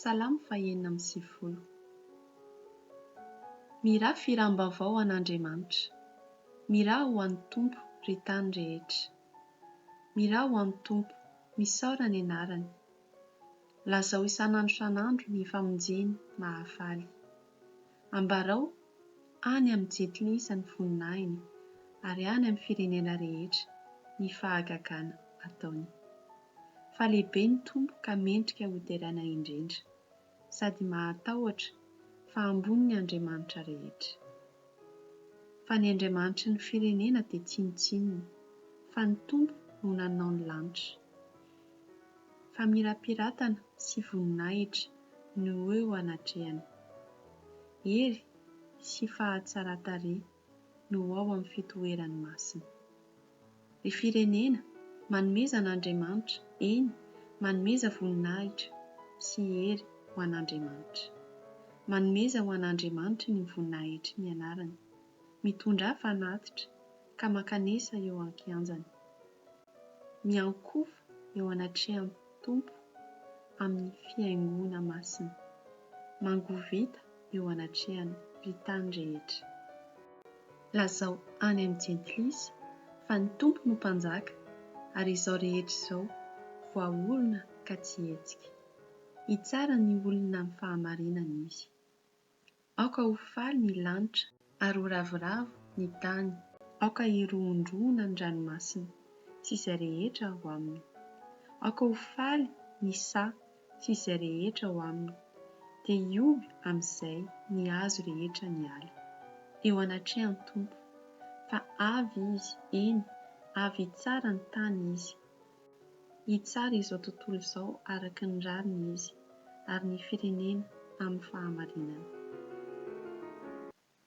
Salamo 1:20. Miraha firam-baovao an'Andriamanitra. Miraha ho an'ny Tompo ry tany rehetra. Miraha ho an'ny Tompo, misaora ny anarany. Lazao isan'andro ny famonjeny mahafaly. Ambarao any amin'ny jetilisa ny voninahiny, ary any amin'ny firenena rehetra ny fahagagana ataony. Fa lehibe ny Tompo ka mendrika ho terana indrindra, sady mahatahotra fa ambony ny Andriamanitra rehetra. Fa ny Andriamanitra ny firenena dia tsinotsinona, fa ny Tompo no nanao ny lanitra. Fa mirapiratana sy voninahitra no eo anatrehany. Hery sy fahatsara-tarehy no ao amin'ny fitoerany masina. Ny firenena manomezana Andriamanitra, eny, manomeza voninahitra sy hery ho an'Andriamanitra. Manomeza ho an'Andriamanitra ny voninahitry ny anarany, mitondra fanatitra ka makanesa eo an-kianjany. Miankofa eo anatrehan'ny Tompo amin'ny fiaingona masina, mangovita eo anatrehany ry tany rehetra. Lazao any amin'ny jetilisa fa ny Tompo no mpanjaka, ary izao rehetra izao voaorona ka tsy hetsika. Hitsara ny olona amin'ny fahamarinana izy. Aoka ho faly ny lanitra ary ho ravoravo ny tany. Aoka hirohondroana ny ranomasina sy izay rehetra ao aminy. Aoka ho faly ny sà sy izay rehetra ao aminy, dia hioby amin'izay ny hazo rehetra ny ala. Eo anatrehan'ny Tompo, fa avy izy, eny, avy hitsara ny tany izy. Hitsara izao tontolo izao araka ny rariny izy, ary ny firenena amin'ny fahamarinana.